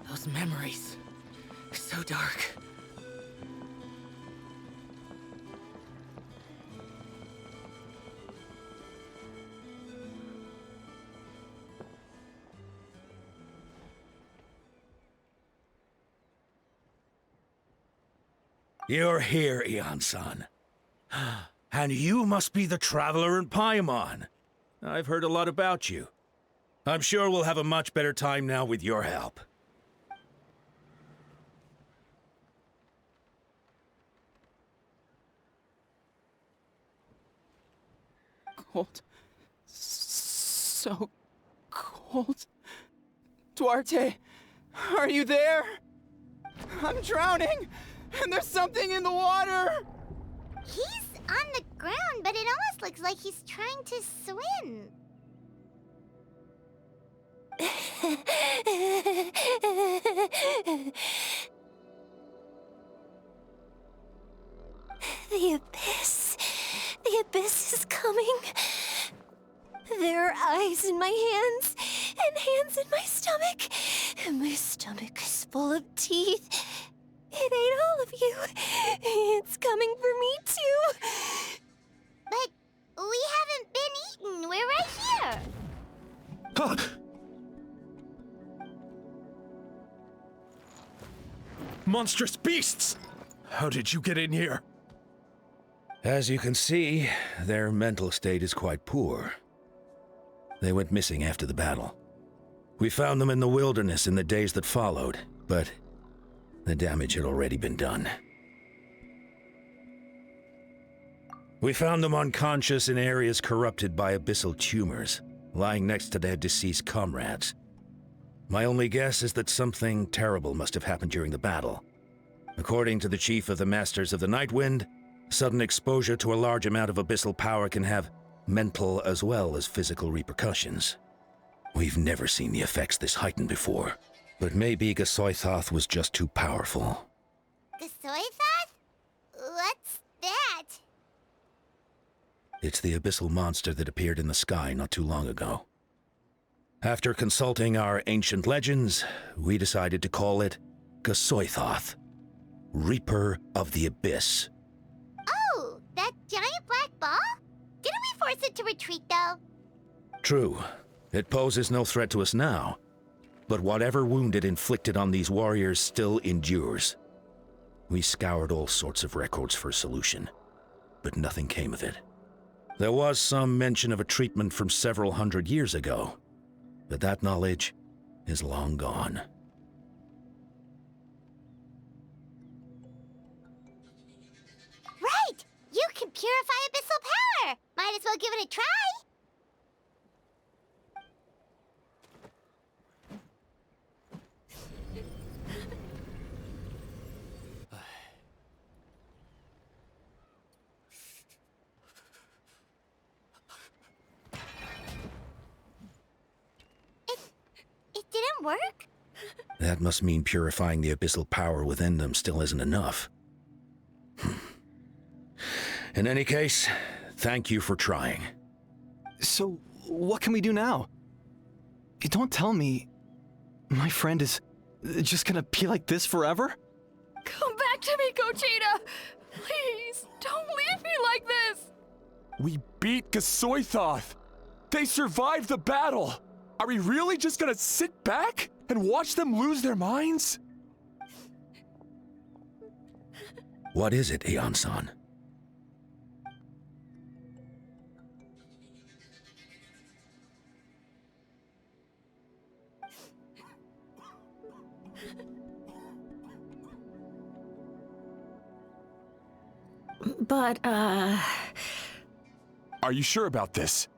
Those memories. So dark. You're here, Eon-san. And you must be the traveler in Paimon. I've heard a lot about you. I'm sure we'll have a much better time now with your help. Cold. So cold. Duarte, are you there? I'm drowning, and there's something in the water! He's on the ground, but it almost looks like he's trying to swim. The abyss. The abyss is coming. There are eyes in my hands, and hands in my stomach. And my stomach is full of teeth. It ate all of you. It's coming for me too. But we haven't been eaten. We're right here. Huh. Monstrous beasts! How did you get in here? As you can see, their mental state is quite poor. They went missing after the battle. We found them in the wilderness in the days that followed, but the damage had already been done. We found them unconscious in areas corrupted by abyssal tumors, lying next to their deceased comrades. My only guess is that something terrible must have happened during the battle. According to the chief of the Masters of the Nightwind, sudden exposure to a large amount of abyssal power can have mental as well as physical repercussions. We've never seen the effects this heightened before, but maybe Gasoithoth was just too powerful. Gasoithoth? What's that? It's the abyssal monster that appeared in the sky not too long ago. After consulting our ancient legends, we decided to call it Gasoithoth, Reaper of the Abyss. Oh, that giant black ball? Didn't we force it to retreat, though? True. It poses no threat to us now, but whatever wound it inflicted on these warriors still endures. We scoured all sorts of records for a solution, but nothing came of it. There was some mention of a treatment from several hundred years ago, but that knowledge is long gone. Right! You can purify abyssal power! Might as well give it a try! It didn't work? That must mean purifying the abyssal power within them still isn't enough. In any case, thank you for trying. So, what can we do now? You don't tell me my friend is just gonna be like this forever? Come back to me, Cochitta! Please, don't leave me like this! We beat Gasoithoth! They survived the battle! Are we really just gonna sit back and watch them lose their minds? What is it, Eon-san? But, Are you sure about this?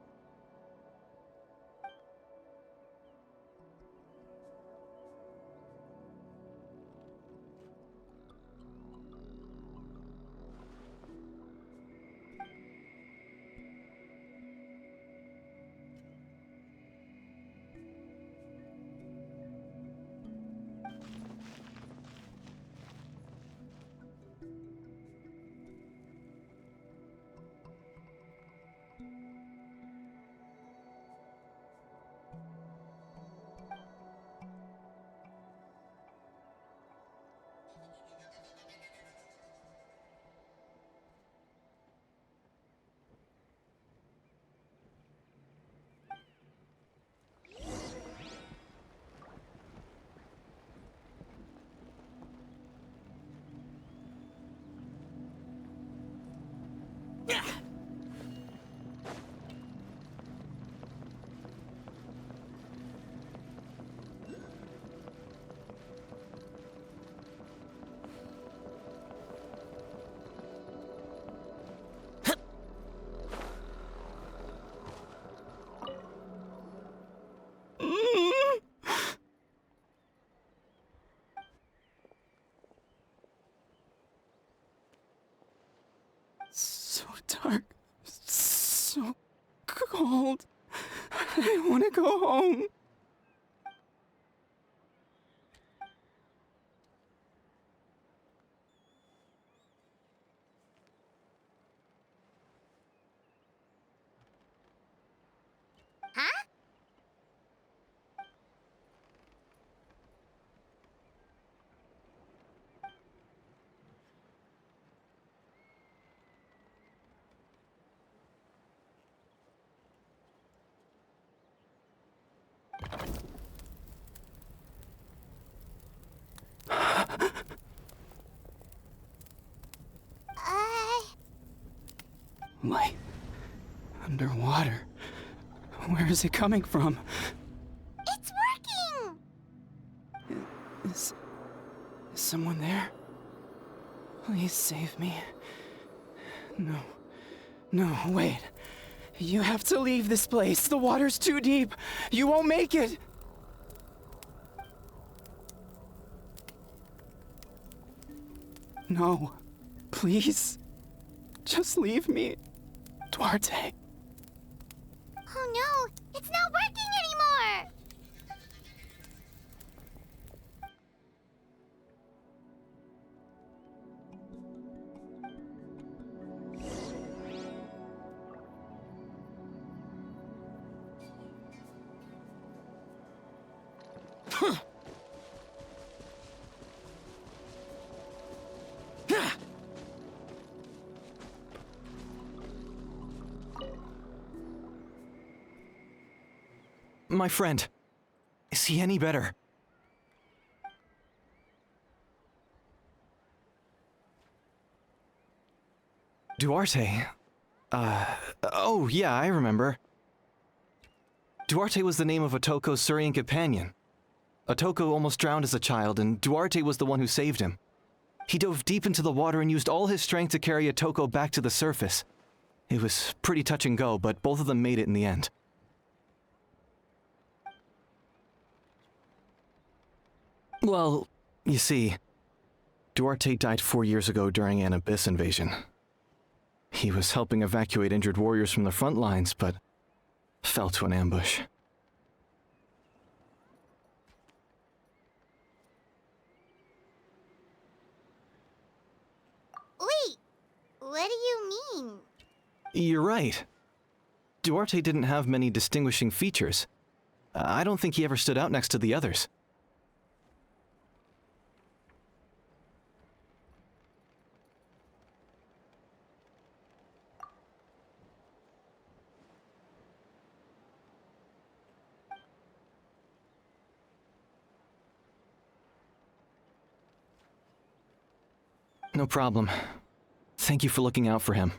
So dark. So cold. I want to go home. Huh? Light. Underwater. Where is it coming from? It's working! Is someone there? Please save me. No. No, wait. You have to leave this place. The water's too deep. You won't make it. No. Please. Just leave me. Duarte. Oh no, it's not working anymore! My friend. Is he any better? Duarte? Oh yeah, I remember. Duarte was the name of Atoco's Surian companion. Atoco almost drowned as a child, and Duarte was the one who saved him. He dove deep into the water and used all his strength to carry Atoco back to the surface. It was pretty touch and go, but both of them made it in the end. Well, you see, Duarte died 4 years ago during an Abyss invasion. He was helping evacuate injured warriors from the front lines, but fell to an ambush. Wait, what do you mean? You're right. Duarte didn't have many distinguishing features. I don't think he ever stood out next to the others. No problem. Thank you for looking out for him.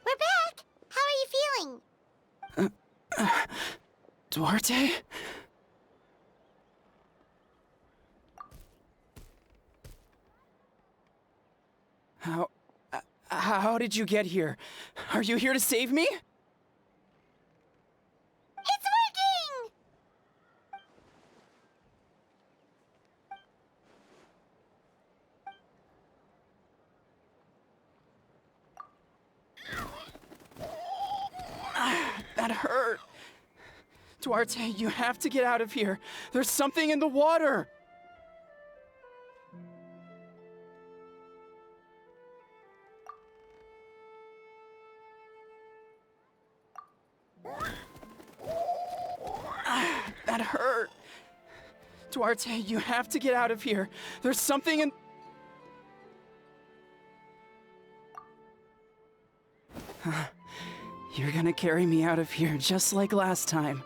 We're back! How are you feeling? Duarte? How did you get here? Are you here to save me? It's working! That hurt. Duarte, you have to get out of here. There's something in the water. That hurt. Duarte, you have to get out of here. There's something in... You're gonna carry me out of here just like last time.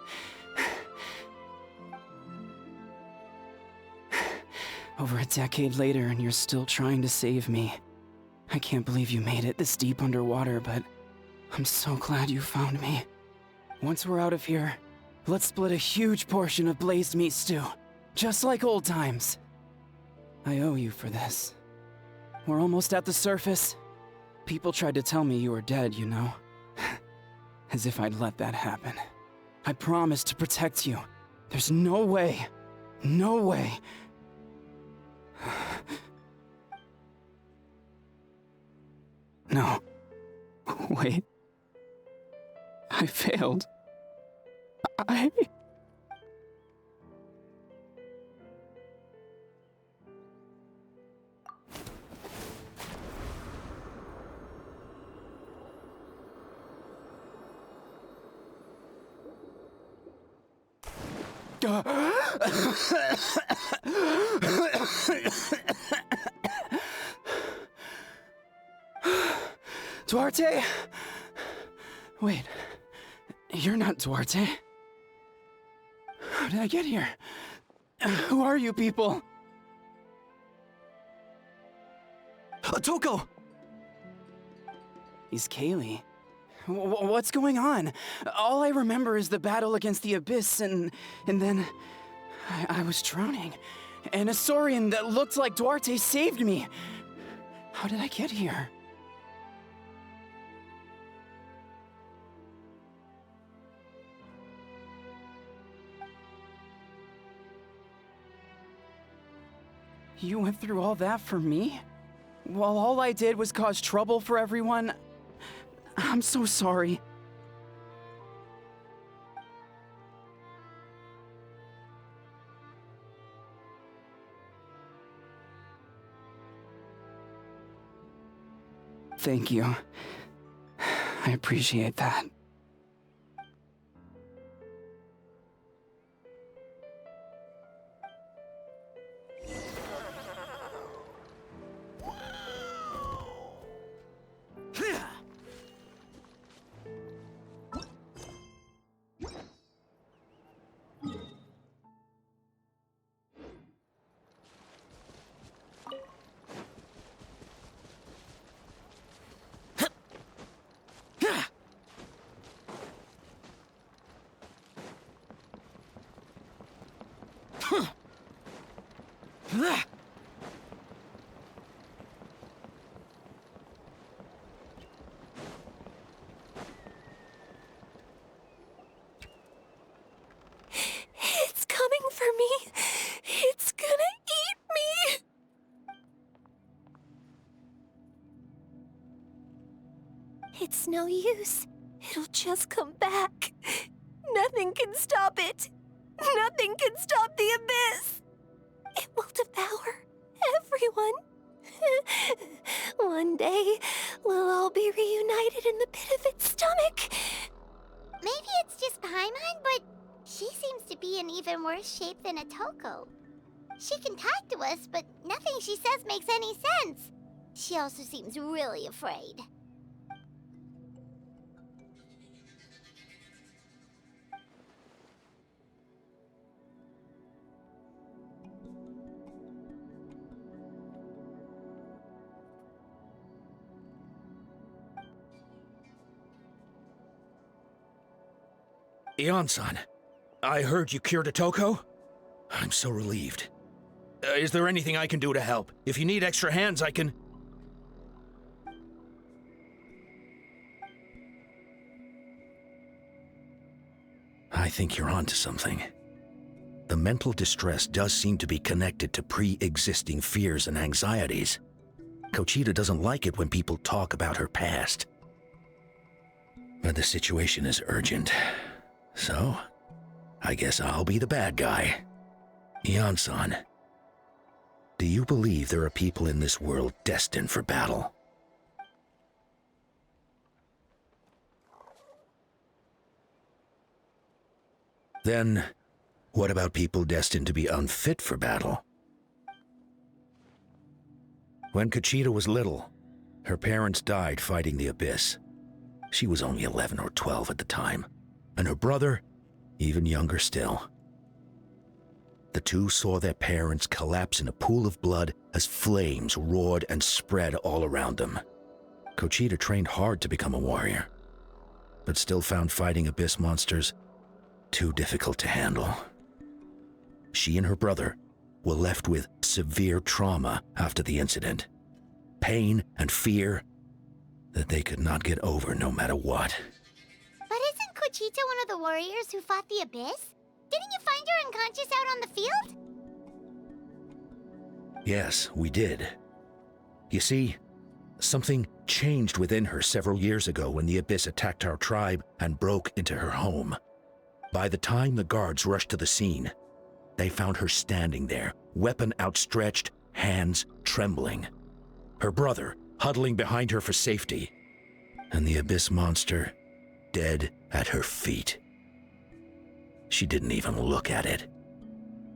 Over a decade later and you're still trying to save me. I can't believe you made it this deep underwater, but I'm so glad you found me. Once we're out of here, let's split a huge portion of blazed meat stew, just like old times. I owe you for this. We're almost at the surface. People tried to tell me you were dead, you know. As if I'd let that happen. I promised to protect you. There's no way. No way. No. Wait. I failed. I... Duarte? Wait, you're not Duarte. How did I get here? Who are you people? Atoco! He's Kaylee. What's going on? All I remember is the battle against the Abyss and then I was drowning. And a Saurian that looked like Duarte saved me. How did I get here? You went through all that for me? While all I did was cause trouble for everyone? I'm so sorry. Thank you. I appreciate that. It's coming for me. It's gonna eat me. It's no use. It'll just come back. Nothing can stop it. Nothing can stop the abyss. It will devour everyone. One day, we'll all be reunited in the pit of its stomach. Maybe it's just Paimon, but she seems to be in even worse shape than Atoco. She can talk to us, but nothing she says makes any sense. She also seems really afraid. Ion-san, I heard you cured Atoco? I'm so relieved. Is there anything I can do to help? If you need extra hands, I can... I think you're onto something. The mental distress does seem to be connected to pre-existing fears and anxieties. Cochitta doesn't like it when people talk about her past. But the situation is urgent. So, I guess I'll be the bad guy. Ian-san, do you believe there are people in this world destined for battle? Then, what about people destined to be unfit for battle? When Cochitta was little, her parents died fighting the Abyss. She was only 11 or 12 at the time, and her brother, even younger still. The two saw their parents collapse in a pool of blood as flames roared and spread all around them. Cochitta trained hard to become a warrior, but still found fighting Abyss monsters too difficult to handle. She and her brother were left with severe trauma after the incident. Pain and fear that they could not get over no matter what. But isn't Cochitta one of the warriors who fought the Abyss? Didn't you find her unconscious out on the field? Yes, we did. You see, something changed within her several years ago when the Abyss attacked our tribe and broke into her home. By the time the guards rushed to the scene, they found her standing there, weapon outstretched, hands trembling. Her brother huddling behind her for safety, and the Abyss monster dead at her feet. She didn't even look at it,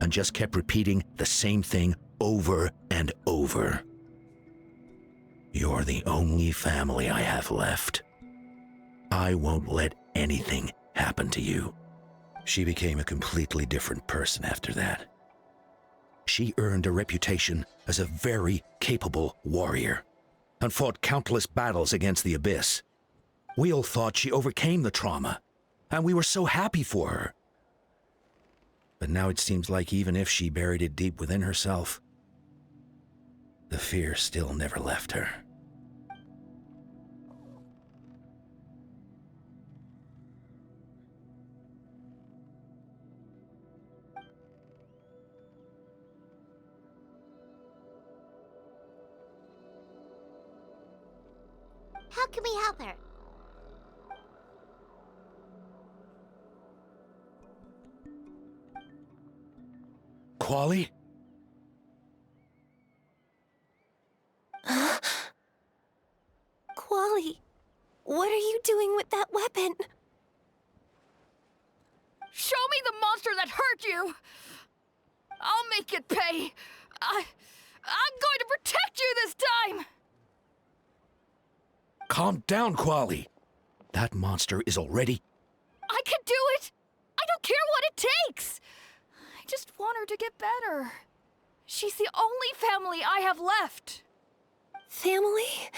and just kept repeating the same thing over and over. You're the only family I have left. I won't let anything happen to you. She became a completely different person after that. She earned a reputation as a very capable warrior, and fought countless battles against the Abyss. We all thought she overcame the trauma, and we were so happy for her. But now it seems like even if she buried it deep within herself, the fear still never left her. How can we help her? Quali? Quali, what are you doing with that weapon? Show me the monster that hurt you! I'll make it pay! I'm going to protect you this time! Calm down, Quali. That monster is already... I can do it! I don't care what it takes! I just want her to get better. She's the only family I have left. Family?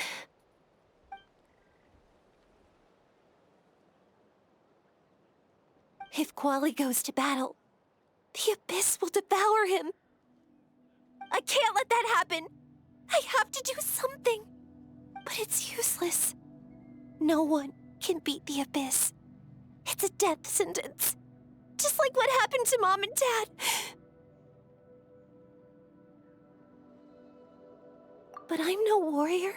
If Quali goes to battle, the Abyss will devour him. I can't let that happen. I have to do something. But it's useless. No one can beat the Abyss. It's a death sentence. Just like what happened to Mom and Dad. But I'm no warrior.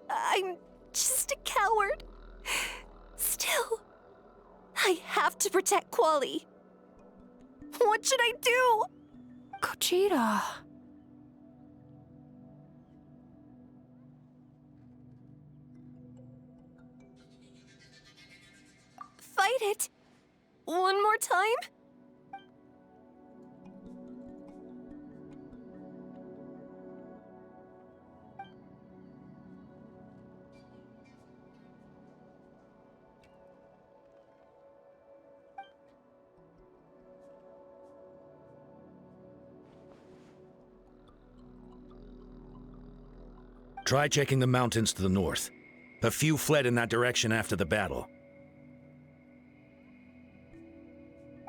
I'm just a coward. Still, I have to protect Quali. What should I do? Cochitta. Fight it. One more time? Try checking the mountains to the north. A few fled in that direction after the battle.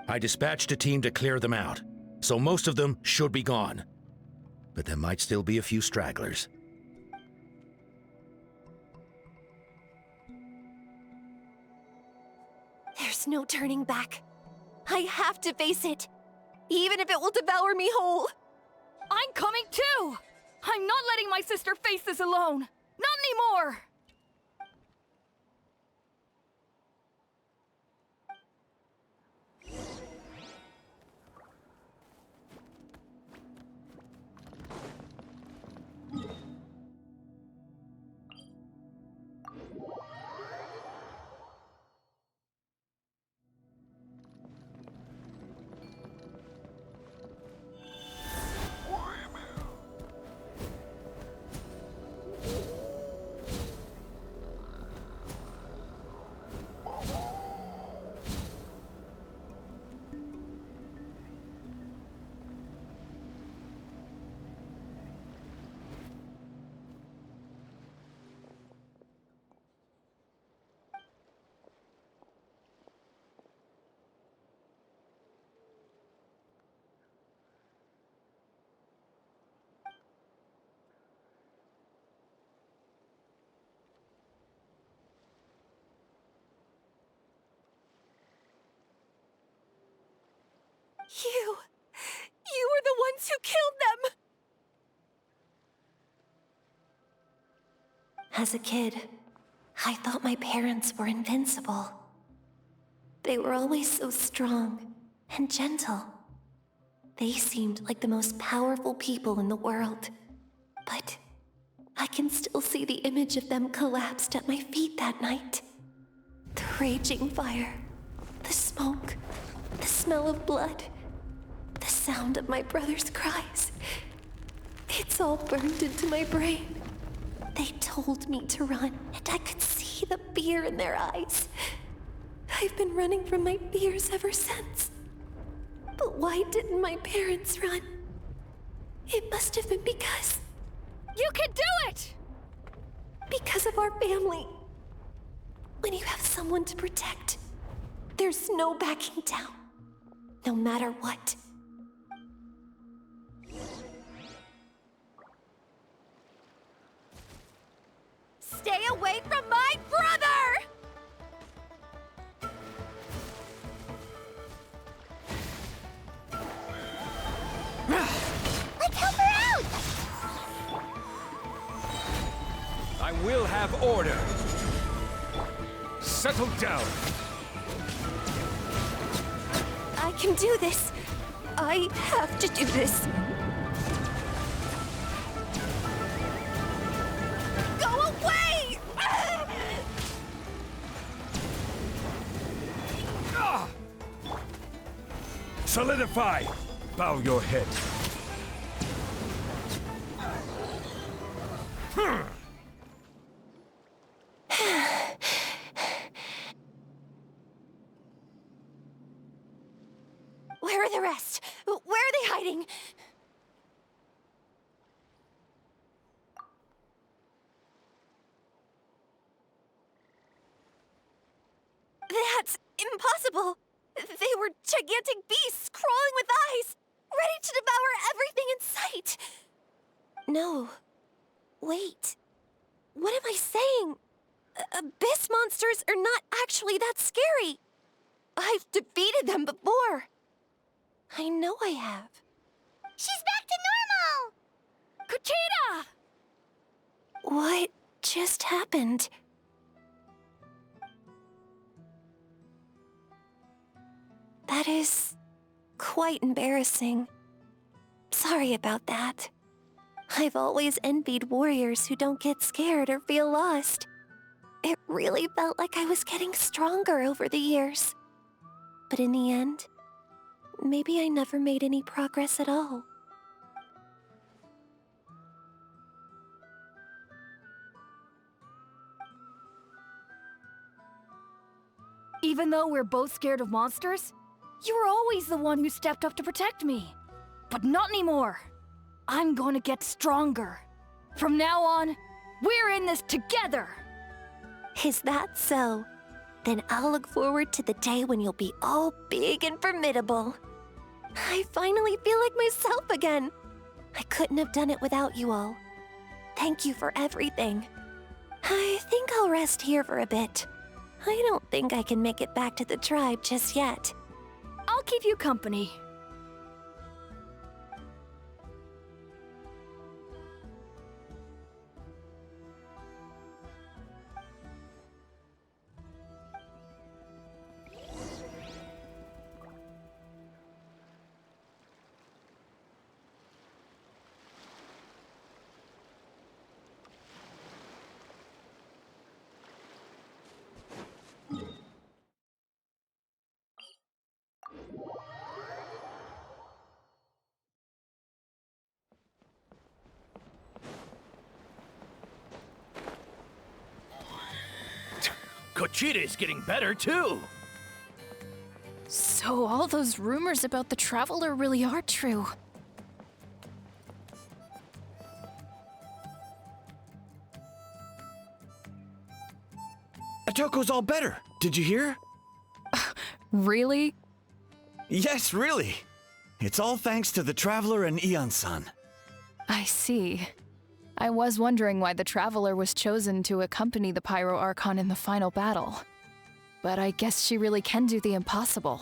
I dispatched a team to clear them out, so most of them should be gone. But there might still be a few stragglers. There's no turning back. I have to face it, even if it will devour me whole. I'm coming too! I'm not letting my sister face this alone! Not anymore! You were the ones who killed them! As a kid, I thought my parents were invincible. They were always so strong and gentle. They seemed like the most powerful people in the world. But I can still see the image of them collapsed at my feet that night. The raging fire, the smoke, the smell of blood, the sound of my brother's cries. It's all burned into my brain. They told me to run, and I could see the fear in their eyes. I've been running from my fears ever since. But why didn't my parents run? It must have been because... You can do it! Because of our family. When you have someone to protect, there's no backing down, no matter what. Stay away from my brother! Let's help her out! I will have order. Settle down. I can do this. I have to do this. Go away! Solidify. Bow your head. Where are the rest? Where are they hiding? That's impossible! They were gigantic beasts crawling with eyes, ready to devour everything in sight! No. Wait. What am I saying? Abyss monsters are not actually that scary. I've defeated them before. I know I have. She's back to normal! Cochitta! What just happened? That is quite embarrassing. Sorry about that. I've always envied warriors who don't get scared or feel lost. It really felt like I was getting stronger over the years. But in the end, maybe I never made any progress at all. Even though we're both scared of monsters, you were always the one who stepped up to protect me. But not anymore. I'm going to get stronger. From now on, we're in this together. Is that so? Then I'll look forward to the day when you'll be all big and formidable. I finally feel like myself again. I couldn't have done it without you all. Thank you for everything. I think I'll rest here for a bit. I don't think I can make it back to the tribe just yet. I'll keep you company. Cochitta is getting better, too! So all those rumors about the Traveler really are true. Atoco's all better. Did you hear? Really? Yes, really. It's all thanks to the Traveler and Eon-san. I see. I was wondering why the Traveler was chosen to accompany the Pyro Archon in the final battle. But I guess she really can do the impossible.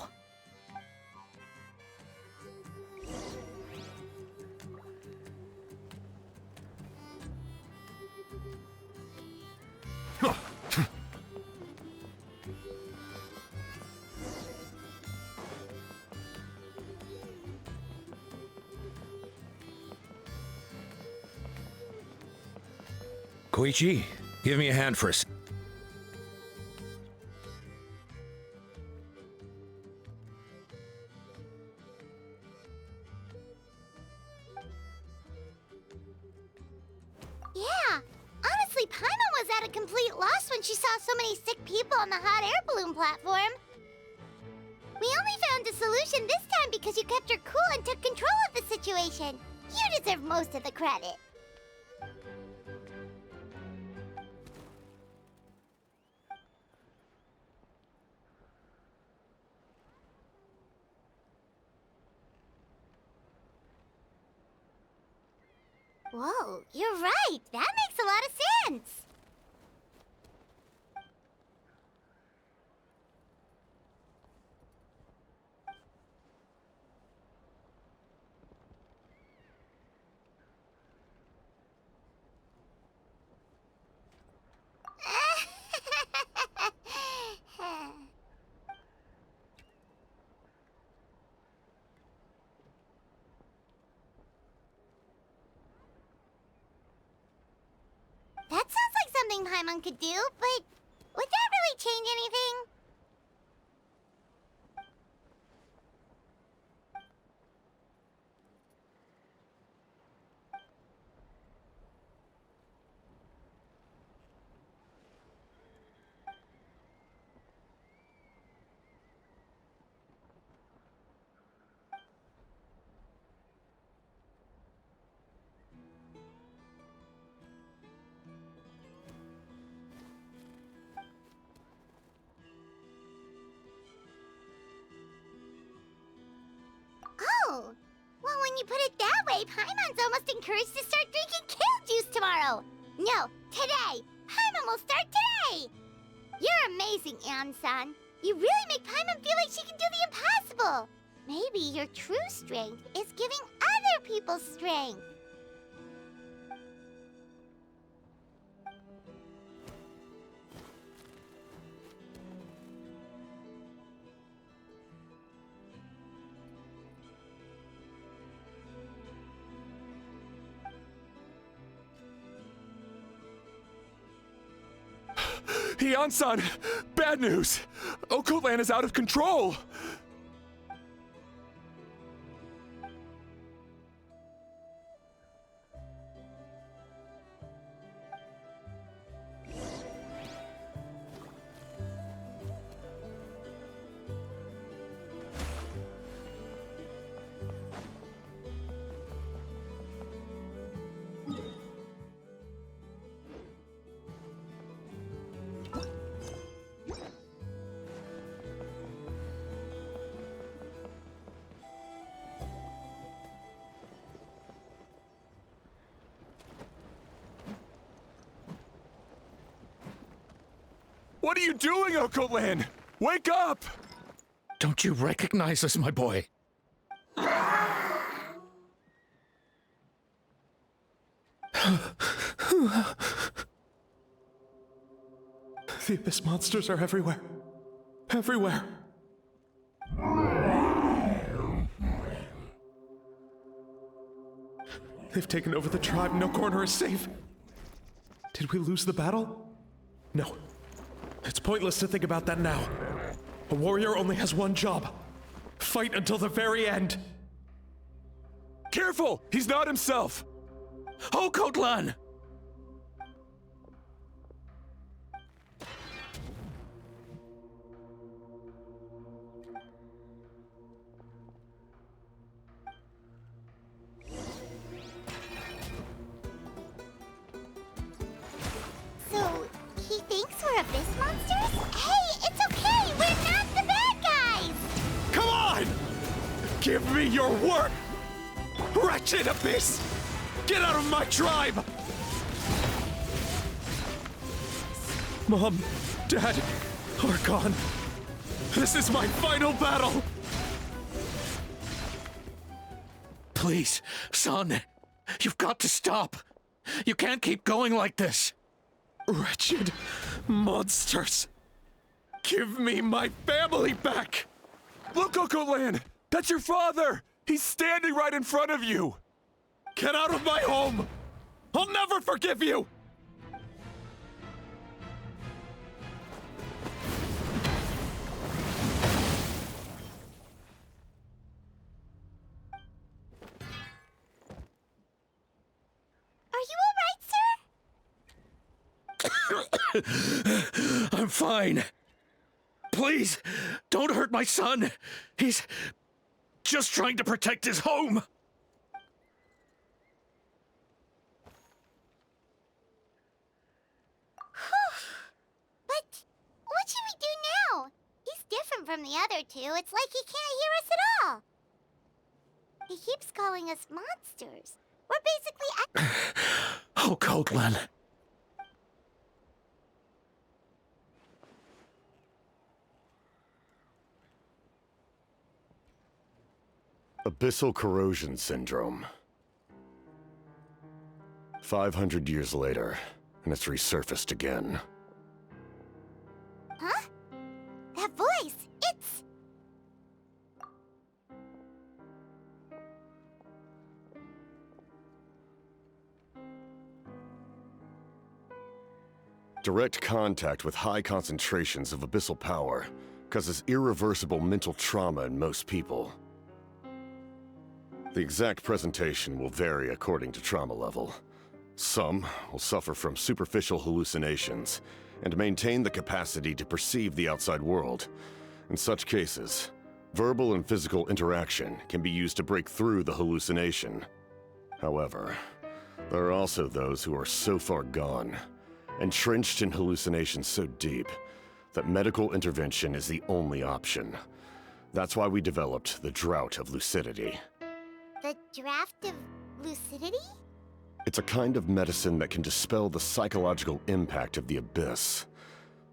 Koichi, give me a hand for a s- Yeah, honestly, Paimon was at a complete loss when she saw so many sick people on the hot air balloon platform. We only found a solution this time because you kept her cool and took control of the situation. You deserve most of the credit. Whoa, you're right. That makes a lot of sense. That sounds like something Paimon could do, but would that really change anything? Oh, well, when you put it that way, Paimon's almost encouraged to start drinking kale juice tomorrow. No, today. Paimon will start today. You're amazing, Eon-san. You really make Paimon feel like she can do the impossible. Maybe your true strength is giving other people strength. Eon-san! Bad news! Ocotlan is out of control! What are you doing, Ocotlan? Wake up! Don't you recognize us, my boy? The Abyss monsters are everywhere. Everywhere. They've taken over the tribe. No corner is safe. Did we lose the battle? No. It's pointless to think about that now. A warrior only has one job. Fight until the very end. Careful! He's not himself! Ocotlan! So, he thinks we're Abyss monsters? Hey, it's okay! We're not the bad guys! Come on! Give me your work! Wretched Abyss! Get out of my tribe! Mom, Dad, Archon. This is my final battle! Please, son. You've got to stop. You can't keep going like this. Wretched monsters! Give me my family back! Look, Ocotlan! That's your father! He's standing right in front of you! Get out of my home! I'll never forgive you! Are you alright, sir? I'm fine. Please, don't hurt my son. He's just trying to protect his home. But what should we do now? He's different from the other two. It's like he can't hear us at all. He keeps calling us monsters. We're basically Ocotlan. Abyssal corrosion syndrome. 500 years later, and it's resurfaced again. Huh? That voice! It's... Direct contact with high concentrations of abyssal power causes irreversible mental trauma in most people. The exact presentation will vary according to trauma level. Some will suffer from superficial hallucinations and maintain the capacity to perceive the outside world. In such cases, verbal and physical interaction can be used to break through the hallucination. However, there are also those who are so far gone, entrenched in hallucinations so deep, that medical intervention is the only option. That's why we developed the Drought of Lucidity. The draft of lucidity? It's a kind of medicine that can dispel the psychological impact of the Abyss.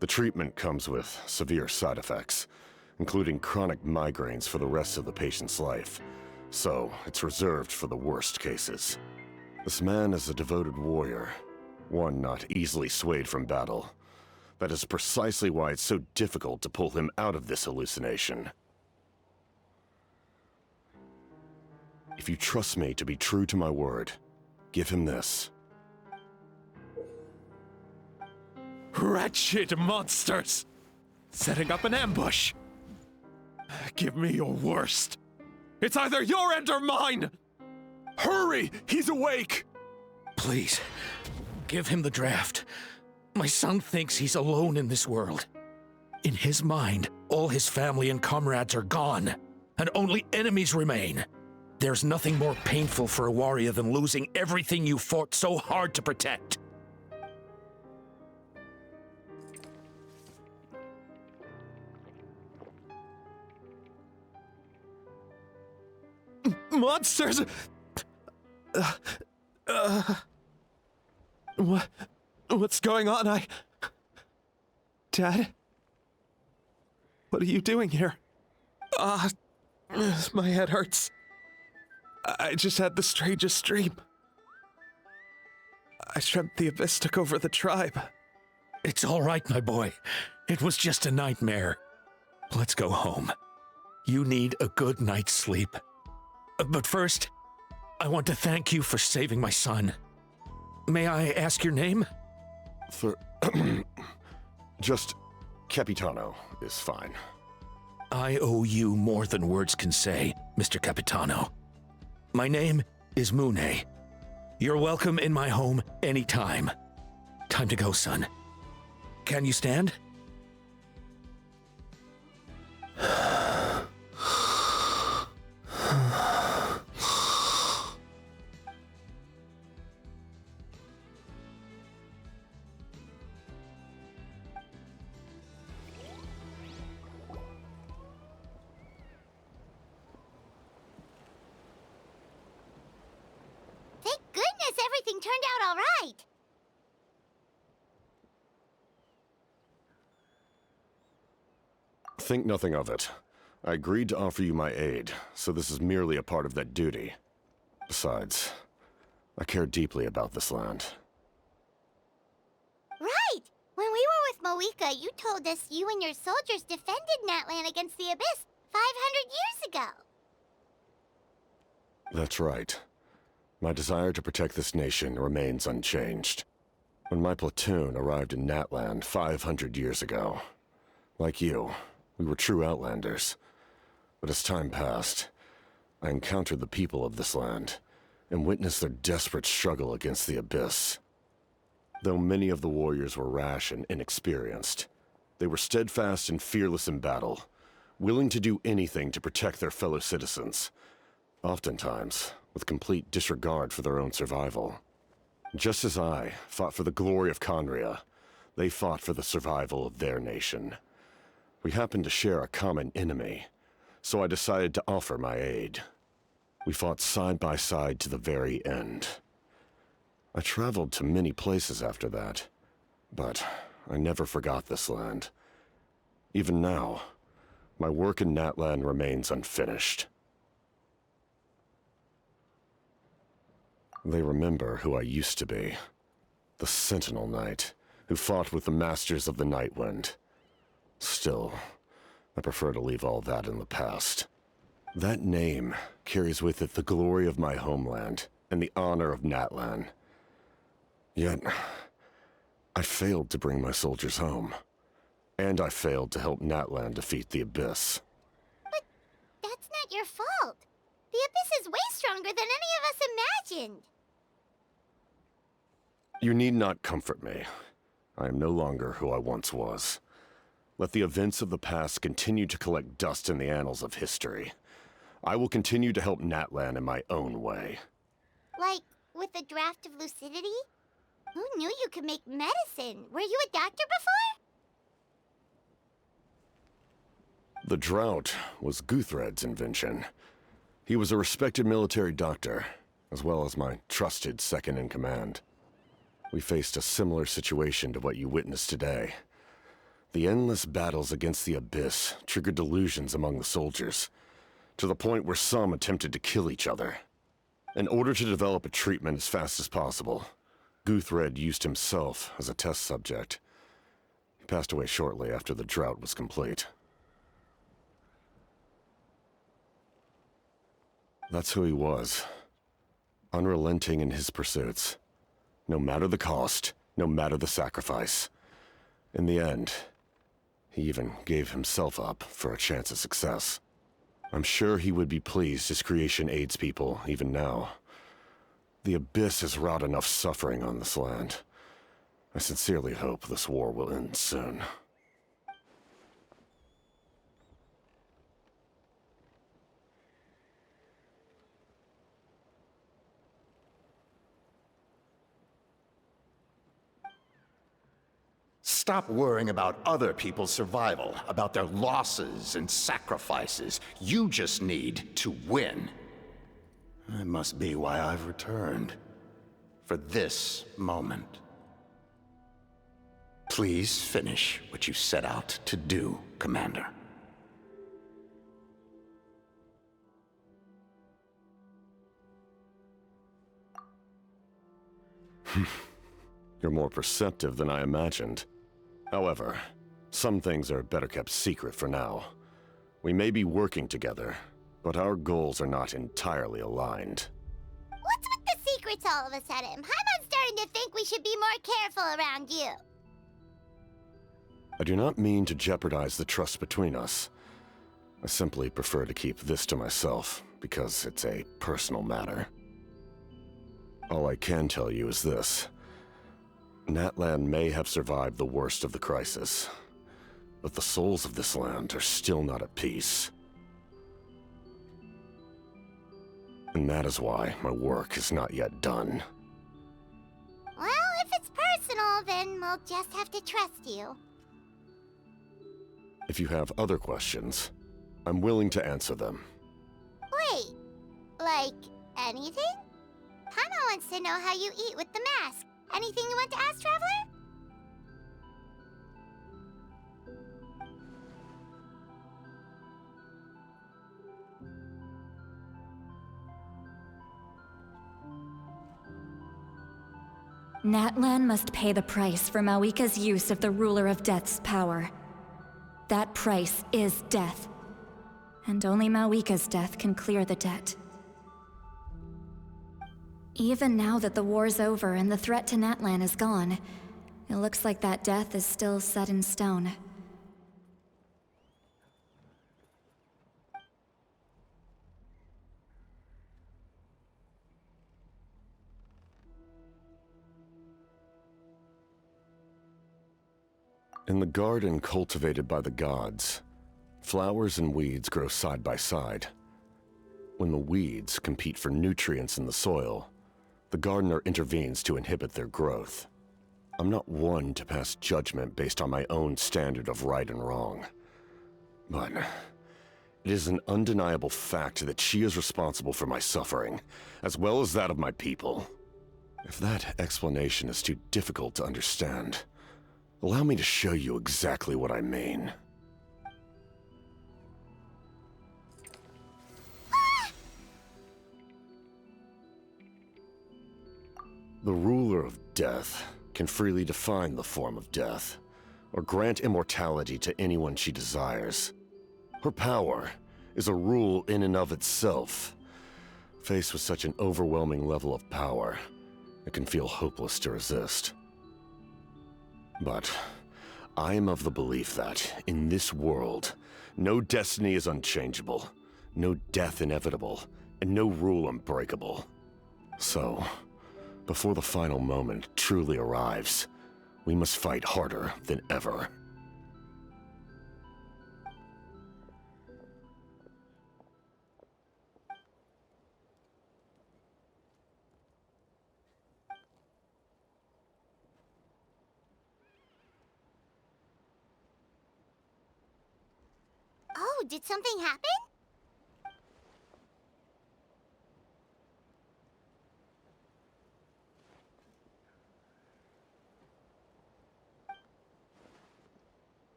The treatment comes with severe side effects, including chronic migraines for the rest of the patient's life. So, it's reserved for the worst cases. This man is a devoted warrior, one not easily swayed from battle. That is precisely why it's so difficult to pull him out of this hallucination. If you trust me to be true to my word, give him this. Wretched monsters! Setting up an ambush! Give me your worst. It's either your end or mine! Hurry! He's awake! Please, give him the draft. My son thinks he's alone in this world. In his mind, all his family and comrades are gone, and only enemies remain. There's nothing more painful for a warrior than losing everything you fought so hard to protect. Monsters! What's going on? Dad? What are you doing here? My head hurts. I just had the strangest dream. I dreamt the Abyss took over the tribe. It's all right, my boy. It was just a nightmare. Let's go home. You need a good night's sleep. But first, I want to thank you for saving my son. May I ask your name? Just Capitano is fine. I owe you more than words can say, Mr. Capitano. My name is Mune. You're welcome in my home anytime. Time to go, son. Can you stand? Thank goodness everything turned out all right. Think nothing of it. I agreed to offer you my aid, so this is merely a part of that duty. Besides, I care deeply about this land. Right! When we were with Moika, you told us you and your soldiers defended Natlan against the Abyss 500 years ago. That's right. My desire to protect this nation remains unchanged. When my platoon arrived in Natlan 500 years ago, like you, we were true outlanders. But as time passed, I encountered the people of this land and witnessed their desperate struggle against the Abyss. Though many of the warriors were rash and inexperienced, they were steadfast and fearless in battle, willing to do anything to protect their fellow citizens, oftentimes with complete disregard for their own survival. Just as I fought for the glory of Conria, they fought for the survival of their nation. We happened to share a common enemy, so I decided to offer my aid. We fought side by side to the very end. I traveled to many places after that, but I never forgot this land. Even now, my work in Natlan remains unfinished. They remember who I used to be. The Sentinel Knight, who fought with the Masters of the Nightwind. Still, I prefer to leave all that in the past. That name carries with it the glory of my homeland and the honor of Natlan. Yet, I failed to bring my soldiers home. And I failed to help Natlan defeat the Abyss. But that's not your fault. The Abyss is way stronger than any of us imagined. You need not comfort me. I am no longer who I once was. Let the events of the past continue to collect dust in the annals of history. I will continue to help Natlan in my own way. Like, with the draft of lucidity? Who knew you could make medicine? Were you a doctor before? The drought was Guthred's invention. He was a respected military doctor, as well as my trusted second-in-command. We faced a similar situation to what you witnessed today. The endless battles against the Abyss triggered delusions among the soldiers, to the point where some attempted to kill each other. In order to develop a treatment as fast as possible, Guthred used himself as a test subject. He passed away shortly after the drought was complete. That's who he was. Unrelenting in his pursuits. No matter the cost, no matter the sacrifice. In the end, he even gave himself up for a chance at success. I'm sure he would be pleased his creation aids people even now. The Abyss has wrought enough suffering on this land. I sincerely hope this war will end soon. Stop worrying about other people's survival, about their losses and sacrifices. You just need to win. That must be why I've returned. For this moment. Please finish what you set out to do, Commander. You're more perceptive than I imagined. However, some things are better kept secret for now. We may be working together, but our goals are not entirely aligned. What's with the secrets all of a sudden? Paimon's starting to think we should be more careful around you. I do not mean to jeopardize the trust between us. I simply prefer to keep this to myself, because it's a personal matter. All I can tell you is this. Natlan may have survived the worst of the crisis, but the souls of this land are still not at peace. And that is why my work is not yet done. Well, if it's personal, then we'll just have to trust you. If you have other questions, I'm willing to answer them. Wait, like anything? Paimon wants to know how you eat with the mask. Anything you want to ask, Traveler? Natlan must pay the price for Mawika's use of the Ruler of Death's power. That price is death. And only Mawika's death can clear the debt. Even now that the war's over and the threat to Natlan is gone, it looks like that death is still set in stone. In the garden cultivated by the gods, flowers and weeds grow side by side. When the weeds compete for nutrients in the soil, the gardener intervenes to inhibit their growth. I'm not one to pass judgment based on my own standard of right and wrong. But it is an undeniable fact that she is responsible for my suffering, as well as that of my people. If that explanation is too difficult to understand, allow me to show you exactly what I mean. The ruler of death can freely define the form of death, or grant immortality to anyone she desires. Her power is a rule in and of itself. Faced with such an overwhelming level of power, it can feel hopeless to resist. But I am of the belief that, in this world, no destiny is unchangeable, no death inevitable, and no rule unbreakable. So, before the final moment truly arrives, we must fight harder than ever. Oh, did something happen?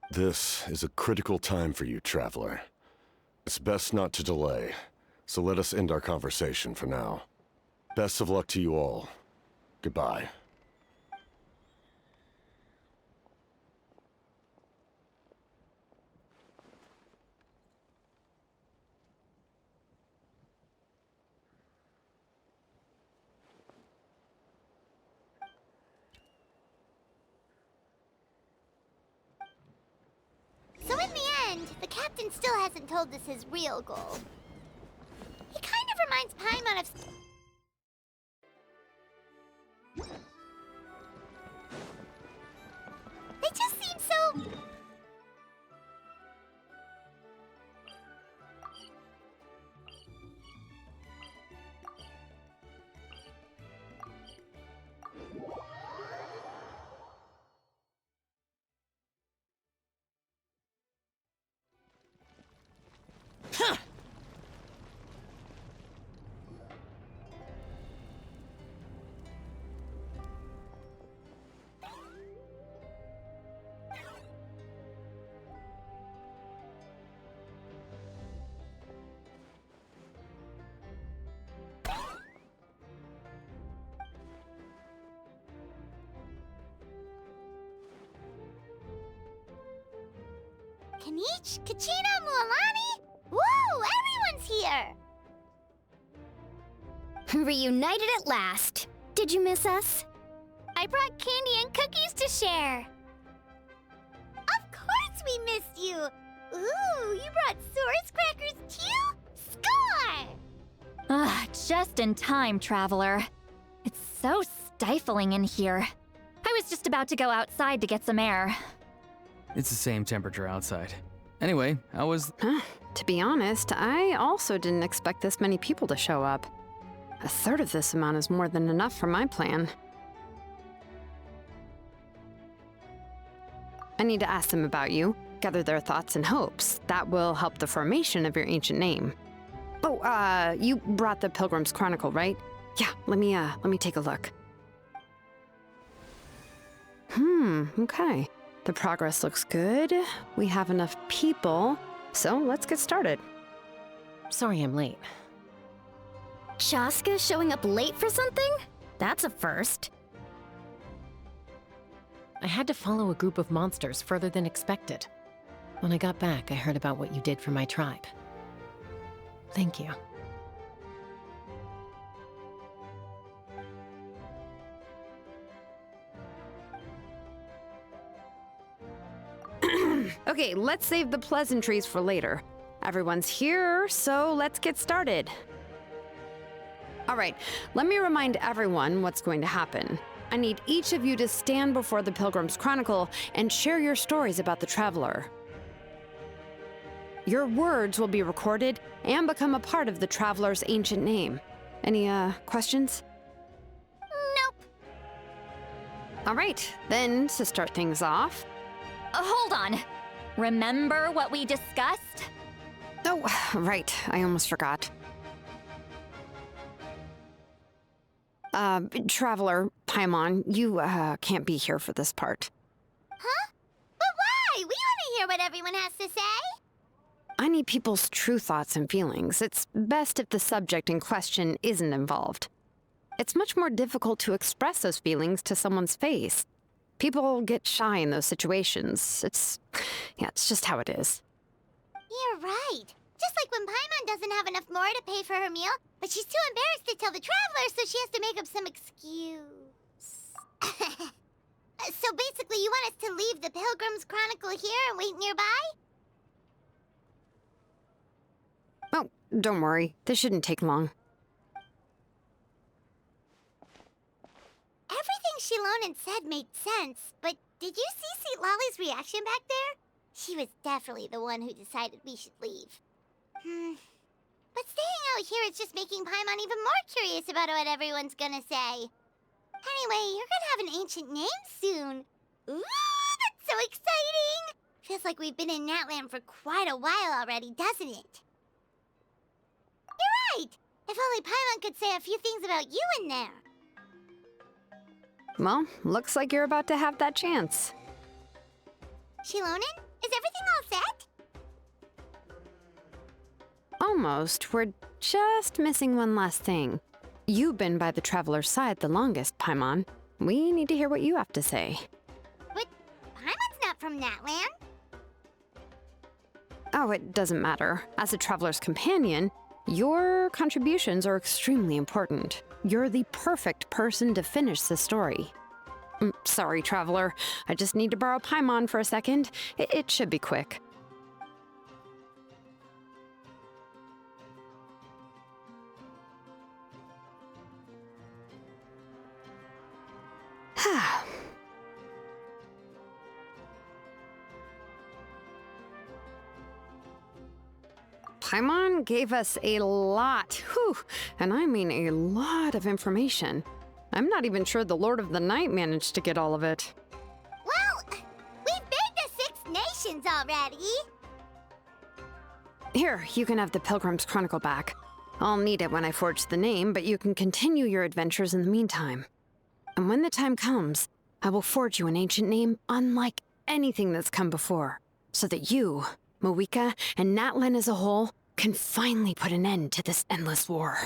This is a critical time for you, Traveler. It's best not to delay, so let us end our conversation for now. Best of luck to you all. Goodbye. So in the end, the captain still hasn't told us his real goal. He kind of reminds Paimon of... They just seem so... Kanich, Cochitta, Mualani? Woo! Everyone's here! Reunited at last. Did you miss us? I brought candy and cookies to share. Of course we missed you! Ooh, you brought Source crackers too? Score! Just in time, Traveler. It's so stifling in here. I was just about to go outside to get some air. It's the same temperature outside. Anyway, how was... To be honest, I also didn't expect this many people to show up. A third of this amount is more than enough for my plan. I need to ask them about you, gather their thoughts and hopes. That will help the formation of your ancient name. Oh, you brought the Pilgrim's Chronicle, right? Yeah, let me take a look. Okay. The progress looks good. We have enough people, so let's get started. Sorry I'm late. Chaska showing up late for something? That's a first. I had to follow a group of monsters further than expected. When I got back, I heard about what you did for my tribe. Thank you. Okay, let's save the pleasantries for later. Everyone's here, so let's get started. All right, let me remind everyone what's going to happen. I need each of you to stand before the Pilgrim's Chronicle and share your stories about the Traveler. Your words will be recorded and become a part of the Traveler's ancient name. Any, questions? Nope. All right, then, to start things off... Hold on. Remember what we discussed? Oh, right, I almost forgot. Traveler, Paimon, you, can't be here for this part. Huh? But why? We want to hear what everyone has to say. I need people's true thoughts and feelings. It's best if the subject in question isn't involved. It's much more difficult to express those feelings to someone's face. People get shy in those situations. It's just how it is. You're right. Just like when Paimon doesn't have enough more to pay for her meal, but she's too embarrassed to tell the Traveler, so she has to make up some excuse. So basically, you want us to leave the Pilgrim's Chronicle here and wait nearby? Oh, don't worry. This shouldn't take long. Everything Shilonen said made sense, but did you see Sweet Lolly's reaction back there? She was definitely the one who decided we should leave. But staying out here is just making Paimon even more curious about what everyone's gonna say. Anyway, you're gonna have an ancient name soon. Ooh, that's so exciting! Feels like we've been in Natlan for quite a while already, doesn't it? You're right! If only Paimon could say a few things about you in there. Well, looks like you're about to have that chance. Shilonen, is everything all set? Almost. We're just missing one last thing. You've been by the Traveler's side the longest, Paimon. We need to hear what you have to say. But Paimon's not from Natlan. Oh, it doesn't matter. As a Traveler's companion, your contributions are extremely important. You're the perfect person to finish the story. Sorry, Traveler. I just need to borrow Paimon for a second. It should be quick. Paimon gave us a lot, and I mean a lot of information. I'm not even sure the Lord of the Night managed to get all of it. Well, we've been to 6 nations already. Here, you can have the Pilgrim's Chronicle back. I'll need it when I forge the name, but you can continue your adventures in the meantime. And when the time comes, I will forge you an ancient name unlike anything that's come before, so that you, miHoYo, and Natlan as a whole can finally put an end to this endless war.